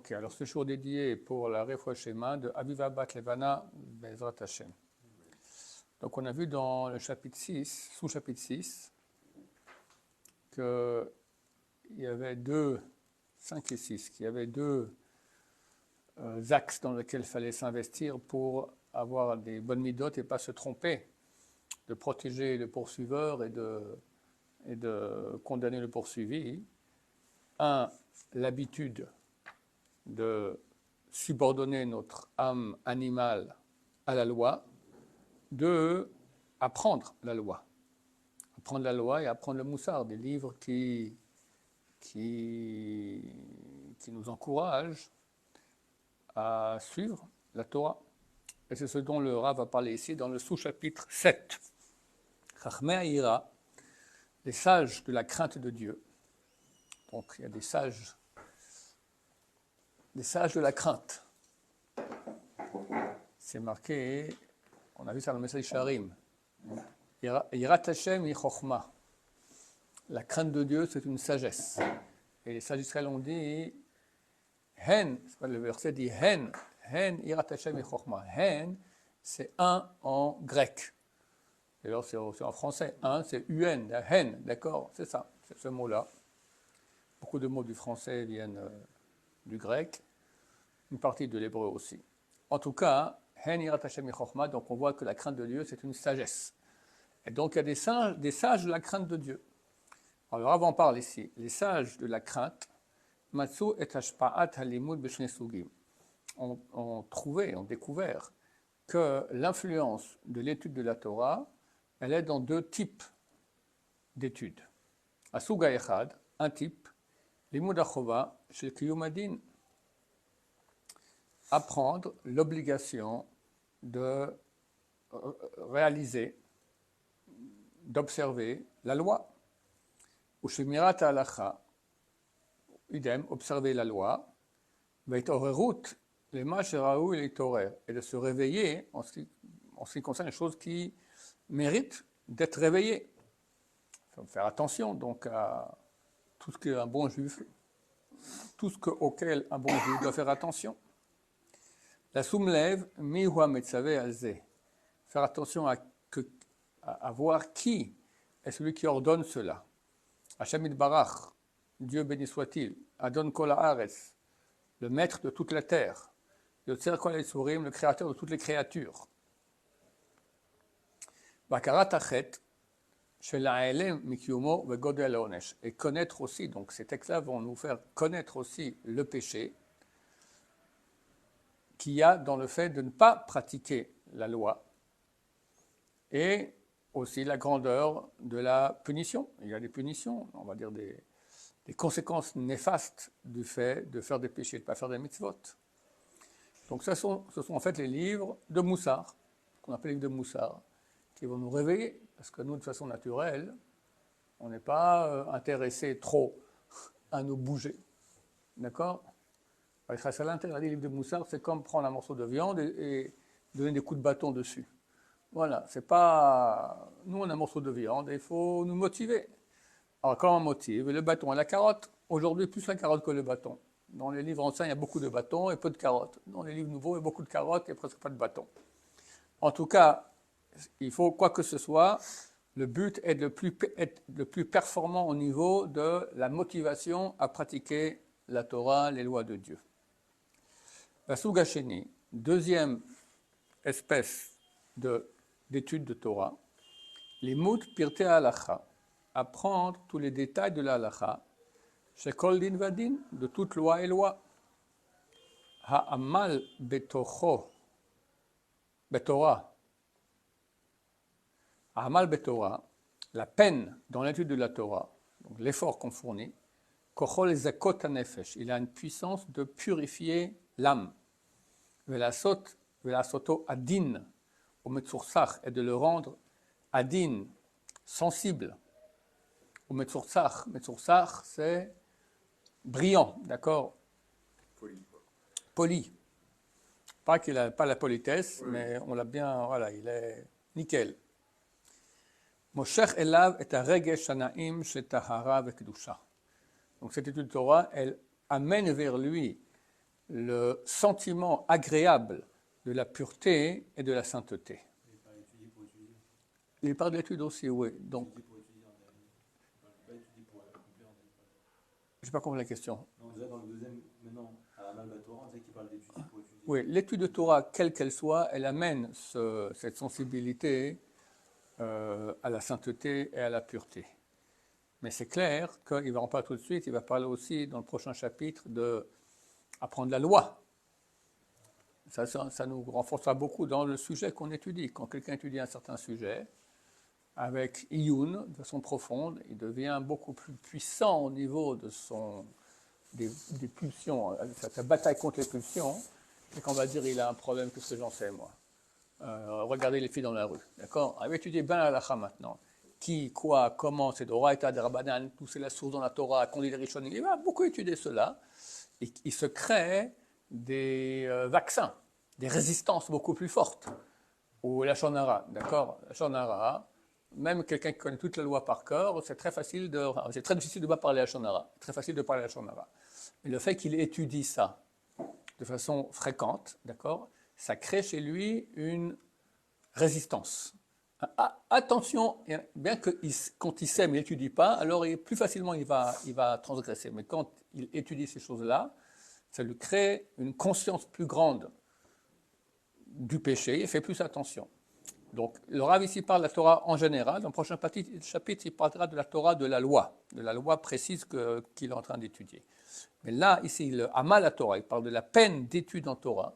Ok, alors ce jour dédié pour la Refoua Shema de Aviva Bat Levana Bezrat Hashem. Donc on a vu dans le chapitre 6, sous-chapitre 6, qu'il y avait 5 et 6, qu'il y avait deux axes dans lesquels il fallait s'investir pour avoir des bonnes midotes et pas se tromper, de protéger le poursuiveur et de condamner le poursuivi. Un, l'habitude de subordonner notre âme animale à la loi. Deux, apprendre la loi. Apprendre la loi et apprendre le moussard, des livres qui nous encouragent à suivre la Torah. Et c'est ce dont le Rav va parler ici dans le sous-chapitre 7. Chachmei Ha'ira, les sages de la crainte de Dieu. Donc il y a des sages de la crainte. C'est marqué, on a vu ça dans le message Sharim. Yirat Hashem hi chokhma. La crainte de Dieu, c'est une sagesse. Et les sages d'Israël ont dit, Hen, le verset dit Hen Yirat Hashem hi chokhma. Hen, c'est un en grec. Et alors c'est en français, un, c'est UN, Hen, d'accord, c'est ça, c'est ce mot-là. Beaucoup de mots du français viennent du grec, une partie de l'hébreu aussi. En tout cas, Hen Yirat Hashem hi chokhma, donc on voit que la crainte de Dieu, c'est une sagesse. Et donc il y a des sages de la crainte de Dieu. Alors avant on parle ici, les sages de la crainte, Matsu et Hashpa'at halimud b'shnei sugim, ont découvert que l'influence de l'étude de la Torah, elle est dans deux types d'études. Asuga echad, un type, limud achova shel kiyum hadin, apprendre l'obligation de réaliser, d'observer la loi. Ou shemirat halacha, idem, observer la loi, veitorerut lema sheraou leitorer, et de se réveiller en ce qui concerne les choses qui méritent d'être réveillées. Il faut faire attention donc à tout ce qu'un bon juif, auquel un bon juif doit faire attention. La soumlev mi huwa metzaveh alze, faire attention à voir qui est celui qui ordonne cela. Hashem Yitbarach, Dieu béni soit-il, Adon Kol Haaretz, le maître de toute la terre, Yotzer Kol Yetzurim, le créateur de toutes les créatures. Bakarat Achet, Shel Ha'elem Mikiyumo Vegodel Ha'onesh, et connaître aussi, donc ces textes-là vont nous faire connaître aussi le péché qu'il y a dans le fait de ne pas pratiquer la loi, et aussi la grandeur de la punition. Il y a des punitions, on va dire des conséquences néfastes du fait de faire des péchés, de ne pas faire des mitzvot. Donc ce sont en fait les livres de Moussar, qu'on appelle les livres de Moussar, qui vont nous réveiller, parce que nous, de façon naturelle, on n'est pas intéressé trop à nous bouger. D'accord ? L'intérêt des livres de Moussar, c'est comme prendre un morceau de viande et donner des coups de bâton dessus. Voilà, c'est pas... Nous, on a un morceau de viande et il faut nous motiver. Alors, comment on motive ? Le bâton et la carotte. Aujourd'hui, plus la carotte que le bâton. Dans les livres anciens, il y a beaucoup de bâtons et peu de carottes. Dans les livres nouveaux, il y a beaucoup de carottes et presque pas de bâtons. En tout cas, il faut, quoi que ce soit, le but est le plus performant au niveau de la motivation à pratiquer la Torah, les lois de Dieu. La Sugasheni, deuxième espèce d'étude de Torah, les mots pirtei halacha, apprendre tous les détails de la halacha, shekol din vadin, de toute loi et loi, ha'amal betorah, ha'amal betorah, la peine dans l'étude de la Torah, donc l'effort qu'on fournit, kochol zakot hanefesh, il a une puissance de purifier l'âme, velasoto adin, au metzursach, et de le rendre adin, sensible, au metzursach. Metzursach, c'est brillant, d'accord ? Poli. Pas qu'il n'a pas la politesse, oui. Mais on l'a bien, voilà, il est nickel. Moshech elav et haregesh hanaim shetahara vekdusha. Donc cette étude de Torah, elle amène vers lui le sentiment agréable de la pureté et de la sainteté. Il parle d'étude aussi, oui. Donc, je n'ai pas compris la question. Non, déjà dans le deuxième, maintenant, à Amal Torah, on sait qu'il parle d'étudier pour étudier. Oui, l'étude de Torah, quelle qu'elle soit, elle amène cette sensibilité à la sainteté et à la pureté. Mais c'est clair qu'il ne va en parler tout de suite, il va parler aussi dans le prochain chapitre d'apprendre la loi. Ça nous renforcera beaucoup dans le sujet qu'on étudie. Quand quelqu'un étudie un certain sujet, avec Iyun, de façon profonde, il devient beaucoup plus puissant au niveau de des pulsions, sa bataille contre les pulsions, et qu'on va dire il a un problème, qu'est-ce que j'en sais moi. Regardez les filles dans la rue, d'accord? On va étudier bien la halakha maintenant. Qui, quoi, comment, c'est d'Oraita, des Rabbanan, tout c'est la source dans la Torah, qu'on dit les Rishonim, il va beaucoup étudier cela, et il se crée des vaccins, des résistances beaucoup plus fortes. Ou la Shonara, d'accord? La Shonara, même quelqu'un qui connaît toute la loi par cœur, c'est très difficile de ne pas parler à Shonara. C'est très facile de parler à Shonara. Mais le fait qu'il étudie ça de façon fréquente, d'accord, ça crée chez lui une résistance. Attention, bien que quand il sait mais il n'étudie pas, alors plus facilement il va transgresser. Mais quand il étudie ces choses-là, ça lui crée une conscience plus grande du péché, il fait plus attention. Donc, le Rav ici parle de la Torah en général. Dans le prochain chapitre, il parlera de la Torah de la loi précise qu'il est en train d'étudier. Mais là, ici, le Amal la Torah, il parle de la peine d'étude en Torah.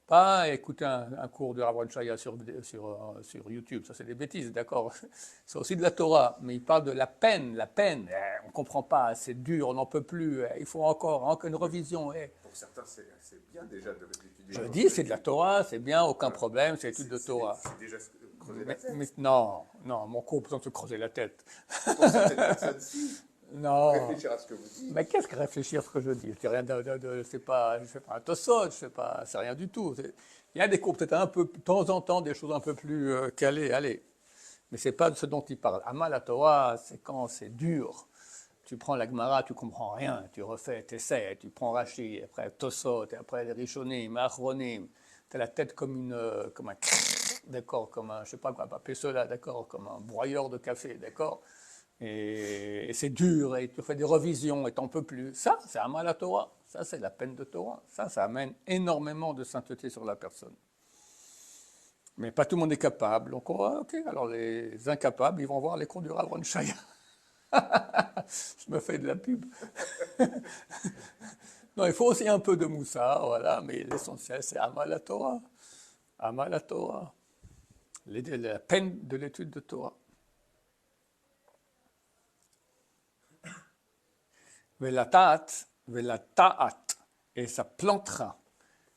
Pas écouter un cours de Rav Shaya sur YouTube, ça c'est des bêtises, d'accord? C'est aussi de la Torah, mais il parle de la peine, on ne comprend pas, c'est dur, on n'en peut plus, il faut encore une revision. Pour certains, c'est bien déjà d'étudier. Je dis, c'est de la Torah, c'est bien, aucun problème, c'est l'étude de Torah. C'est déjà creuser la tête. Mais non, mon cours besoin de se creuser la tête. Pour certaines personnes, si. Non. Réfléchir à ce que vous dites. Mais qu'est-ce que réfléchir à ce que je dis? Je ne fais pas un tossot, c'est rien du tout. Il y a des cours peut-être un peu, de temps en temps, des choses un peu plus calées, allez. Mais ce n'est pas de ce dont il parle. Amal la Torah, c'est quand c'est dur. Tu prends la Gemara, tu ne comprends rien, tu refais, tu essaies, tu prends Rashi, après Tosot, et après les Rishonim, Achronim, tu as la tête comme un d'accord, comme un, je ne sais pas quoi, appeler cela, d'accord, comme un broyeur de café, d'accord, et c'est dur, et tu fais des revisions, et tu n'en peux plus. Ça, c'est Amal la Torah, ça, c'est la peine de Torah. Ça amène énormément de sainteté sur la personne. Mais pas tout le monde est capable, donc ok, alors les incapables, ils vont voir les cours du Rav Shaya. Je me fais de la pub. Non, il faut aussi un peu de moussa, voilà, mais l'essentiel, c'est Amal la Torah. Amal la Torah. La peine de l'étude de Torah. Vela ta'at, et ça plantera,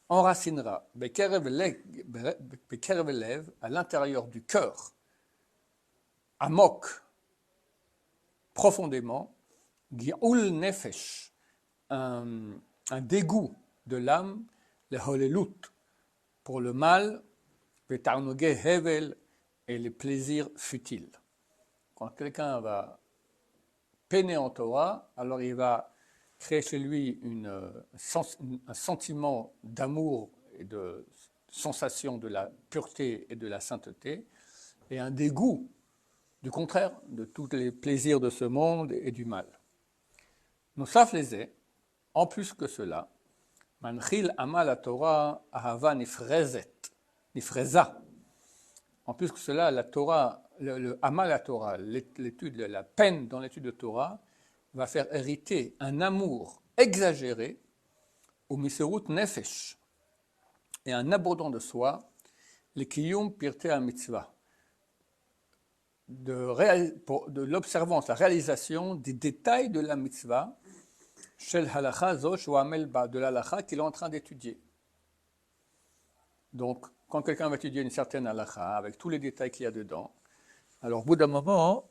enracinera, bekerev elev, à l'intérieur du cœur, amok, profondément, Gi'ul Nefesh, un dégoût de l'âme, le Holelut, pour le mal, Vetarnoge Hevel, et les plaisirs futiles. Quand quelqu'un va peiner en Torah, alors il va créer chez lui un sentiment d'amour et de sensation de la pureté et de la sainteté, et un dégoût du contraire, de tous les plaisirs de ce monde et du mal. Nous savons en plus que cela, Manchil Amal la Torah Ahava Nifreza. En plus que cela, la Torah, le Amal la Torah, l'étude, la peine dans l'étude de Torah, va faire hériter un amour exagéré au Miserut Nefesh et un abandon de soi, le Kiyum Pirtei HaMitzvah. De l'observance, la réalisation des détails de la mitzvah, shel halacha zosh ou amel ba, de l'halacha qu'il est en train d'étudier. Donc, quand quelqu'un va étudier une certaine halacha, avec tous les détails qu'il y a dedans, alors au bout d'un moment,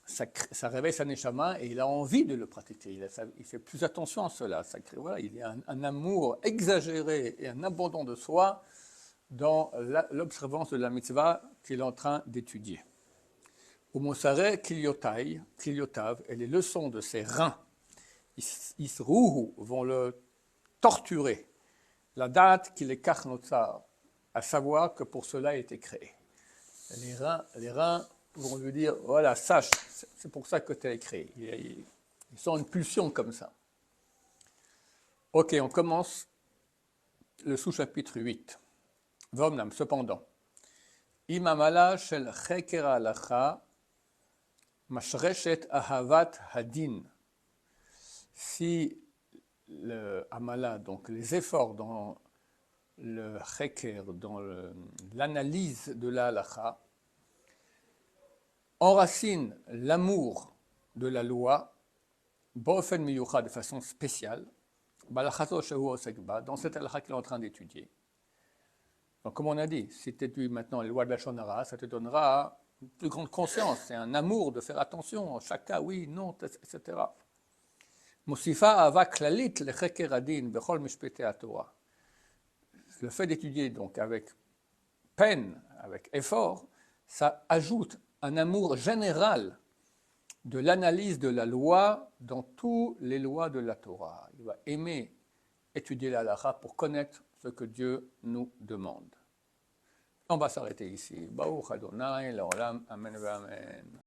ça réveille sa neshama et il a envie de le pratiquer. Il fait plus attention à cela. Voilà, il y a un amour exagéré et un abandon de soi dans l'observance de la mitzvah qu'il est en train d'étudier. Au Mosare Kiliotav, et les leçons de ses reins, Isruhu, vont le torturer. la date qu'il est karnotsar, à savoir que pour cela il a été créé. Les reins vont lui dire, voilà, sache, c'est pour ça que tu as créé. Ils sont une pulsion comme ça. Ok, on commence le sous-chapitre 8. Vomnam, cependant, Imamala shel cheker halacha mashreshet ahavat hadin. Si le amala, donc les efforts dans le cheker, dans l'analyse de la halacha, enracine l'amour de la loi, bofen miyucha, de façon spéciale, dans cette halakha qu'il est en train d'étudier. Donc, comme on a dit, si tu étudies maintenant les lois de la Shonara, ça te donnera une plus grande conscience, c'est un amour de faire attention, chaque cas, oui, non, etc. Mosifa ava klalit lecheker adin bechol mishpetei haTorah. Le fait d'étudier donc avec peine, avec effort, ça ajoute un amour général de l'analyse de la loi dans toutes les lois de la Torah. Il va aimer étudier la halakha pour connaître ce que Dieu nous demande. On va s'arrêter ici. Baruch Adonai, l'olam, amen, amen.